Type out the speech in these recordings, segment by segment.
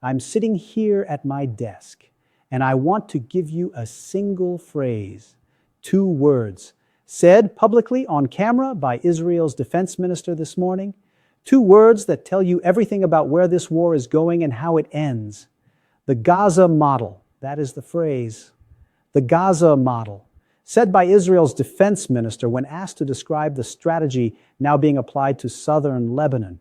I'm sitting here at my desk, and I want to give you a single phrase, 2 words, said publicly on camera by Israel's defense minister this morning. 2 words that tell you everything about where this war is going and how it ends. The Gaza Model, that is the phrase. The Gaza Model, said by Israel's defense minister when asked to describe the strategy now being applied to southern Lebanon.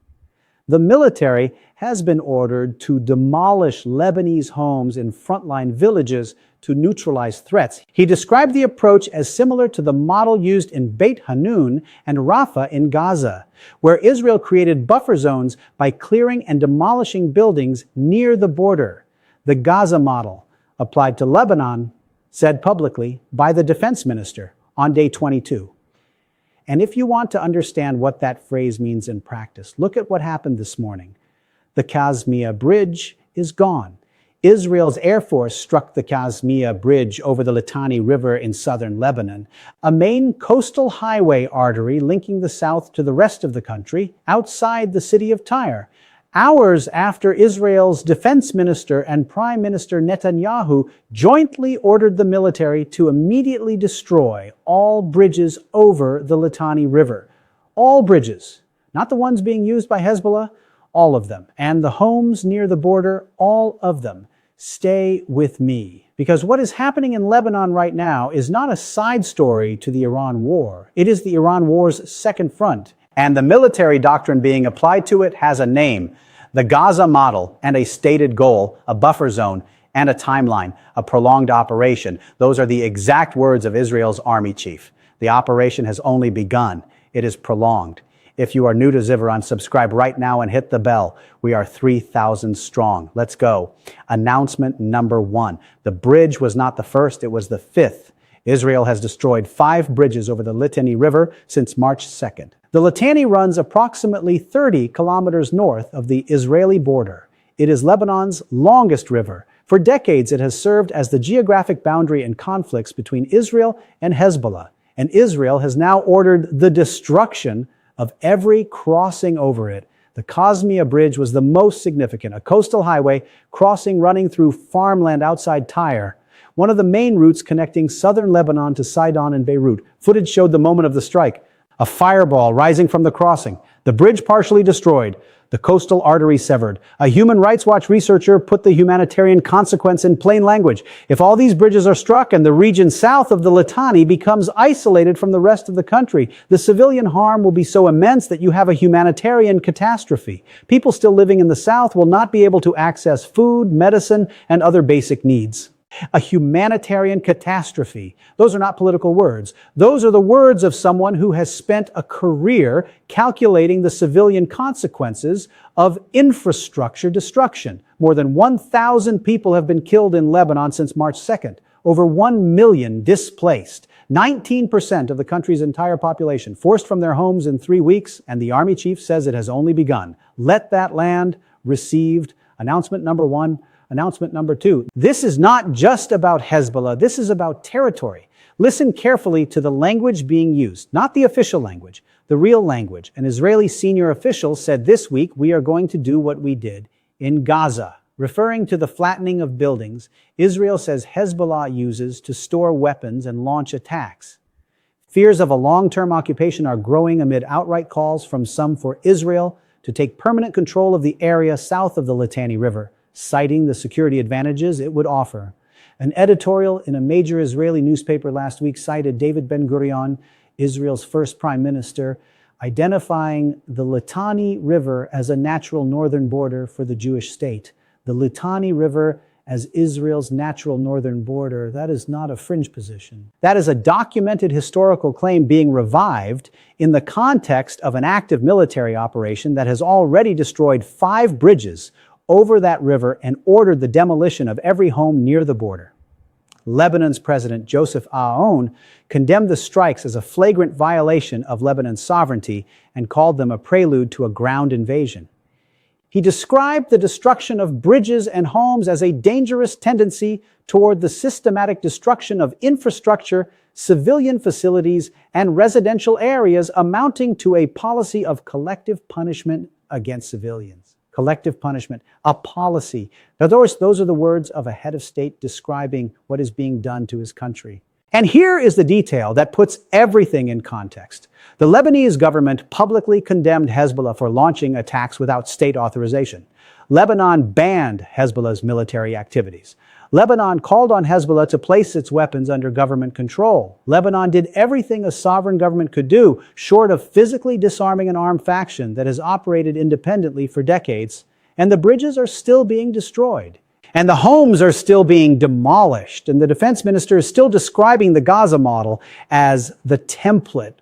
The military has been ordered to demolish Lebanese homes in frontline villages to neutralize threats. He described the approach as similar to the model used in Beit Hanun and Rafah in Gaza, where Israel created buffer zones by clearing and demolishing buildings near the border. The Gaza Model, applied to Lebanon, said publicly by the defense minister on day 22. And if you want to understand what that phrase means in practice, look at what happened this morning. The Qasmiya Bridge is gone. Israel's Air Force struck the Qasmiya Bridge over the Litani River in southern Lebanon, a main coastal highway artery linking the south to the rest of the country outside the city of Tyre. Hours after Israel's defense minister and Prime Minister Netanyahu jointly ordered the military to immediately destroy all bridges over the Litani River. All bridges, not the ones being used by Hezbollah, all of them. And the homes near the border, all of them. Stay with me. Because what is happening in Lebanon right now is not a side story to the Iran war. It is the Iran war's second front. And the military doctrine being applied to it has a name, the Gaza Model, and a stated goal, a buffer zone, and a timeline, a prolonged operation. Those are the exact words of Israel's army chief. The operation has only begun. It is prolonged. If you are new to Zyvaron, subscribe right now and hit the bell. We are 3,000 strong. Let's go. Announcement number 1. The bridge was not the first, it was the 5th. Israel has destroyed 5 bridges over the Litani River since March 2nd. The Litani runs approximately 30 kilometers north of the Israeli border. It is Lebanon's longest river. For decades, it has served as the geographic boundary in conflicts between Israel and Hezbollah. And Israel has now ordered the destruction of every crossing over it. The Qasmiya Bridge was the most significant, a coastal highway crossing running through farmland outside Tyre, one of the main routes connecting southern Lebanon to Sidon and Beirut. Footage showed the moment of the strike. A fireball rising from the crossing. The bridge partially destroyed. The coastal artery severed. A Human Rights Watch researcher put the humanitarian consequence in plain language. If all these bridges are struck and the region south of the Litani becomes isolated from the rest of the country, the civilian harm will be so immense that you have a humanitarian catastrophe. People still living in the south will not be able to access food, medicine, and other basic needs. A humanitarian catastrophe. Those are not political words. Those are the words of someone who has spent a career calculating the civilian consequences of infrastructure destruction. More than 1,000 people have been killed in Lebanon since March 2nd. Over 1 million displaced. 19% of the country's entire population forced from their homes in 3 weeks, and the army chief says it has only begun. Let that land received. Announcement number 1. Announcement number 2. This is not just about Hezbollah. This is about territory. Listen carefully to the language being used, not the official language, the real language. An Israeli senior official said this week, we are going to do what we did in Gaza. Referring to the flattening of buildings, Israel says Hezbollah uses to store weapons and launch attacks. Fears of a long-term occupation are growing amid outright calls from some for Israel to take permanent control of the area south of the Litani River, citing the security advantages it would offer. An editorial in a major Israeli newspaper last week cited David Ben-Gurion, Israel's first prime minister, identifying the Litani River as a natural northern border for the Jewish state. The Litani River as Israel's natural northern border, that is not a fringe position. That is a documented historical claim being revived in the context of an active military operation that has already destroyed 5 bridges over that river and ordered the demolition of every home near the border. Lebanon's President Joseph Aoun condemned the strikes as a flagrant violation of Lebanon's sovereignty and called them a prelude to a ground invasion. He described the destruction of bridges and homes as a dangerous tendency toward the systematic destruction of infrastructure, civilian facilities, and residential areas, amounting to a policy of collective punishment against civilians. collective punishment, a policy. Now, those are the words of a head of state describing what is being done to his country. And here is the detail that puts everything in context. The Lebanese government publicly condemned Hezbollah for launching attacks without state authorization. Lebanon banned Hezbollah's military activities. Lebanon called on Hezbollah to place its weapons under government control. Lebanon did everything a sovereign government could do, short of physically disarming an armed faction that has operated independently for decades, and the bridges are still being destroyed. And the homes are still being demolished, and the defense minister is still describing the Gaza model as the template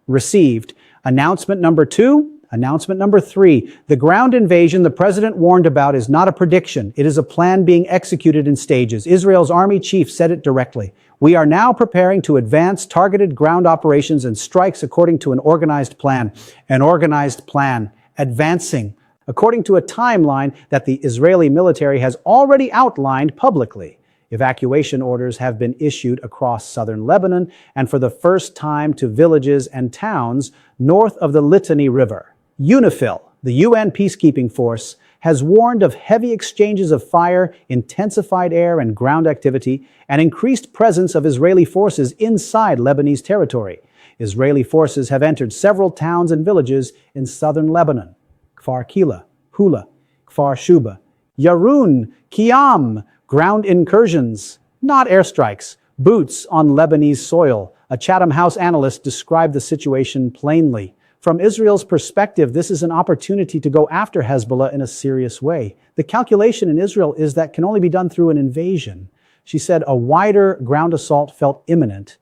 received. Announcement number 2, announcement number 3. The ground invasion the president warned about is not a prediction. It is a plan being executed in stages. Israel's army chief said it directly. We are now preparing to advance targeted ground operations and strikes according to an organized plan. An organized plan, advancing according to a timeline that the Israeli military has already outlined publicly. Evacuation orders have been issued across southern Lebanon and for the first time to villages and towns north of the Litani River. UNIFIL, the UN peacekeeping force, has warned of heavy exchanges of fire, intensified air and ground activity, and increased presence of Israeli forces inside Lebanese territory. Israeli forces have entered several towns and villages in southern Lebanon. Kfar Kila, Hula, Kfar Shuba, Yarun, Kiam, ground incursions, not airstrikes, boots on Lebanese soil. A Chatham House analyst described the situation plainly. From Israel's perspective, this is an opportunity to go after Hezbollah in a serious way. The calculation in Israel is that can only be done through an invasion. She said a wider ground assault felt imminent.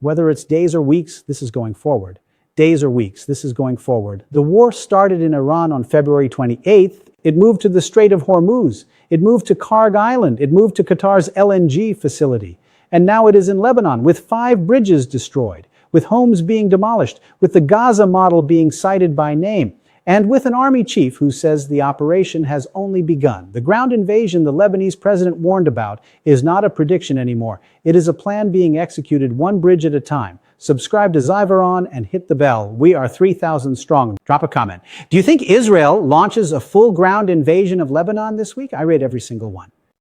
Whether it's days or weeks, this is going forward. Days or weeks, this is going forward. The war started in Iran on February 28th. It moved to the Strait of Hormuz. It moved to Karg Island. It moved to Qatar's LNG facility. And now it is in Lebanon, with 5 bridges destroyed, with homes being demolished, with the Gaza model being cited by name, and with an army chief who says the operation has only begun. The ground invasion the Lebanese president warned about is not a prediction anymore. It is a plan being executed one bridge at a time. Subscribe to Zyvaron and hit the bell. We are 3,000 strong. Drop a comment. Do you think Israel launches a full ground invasion of Lebanon this week? I read every single one.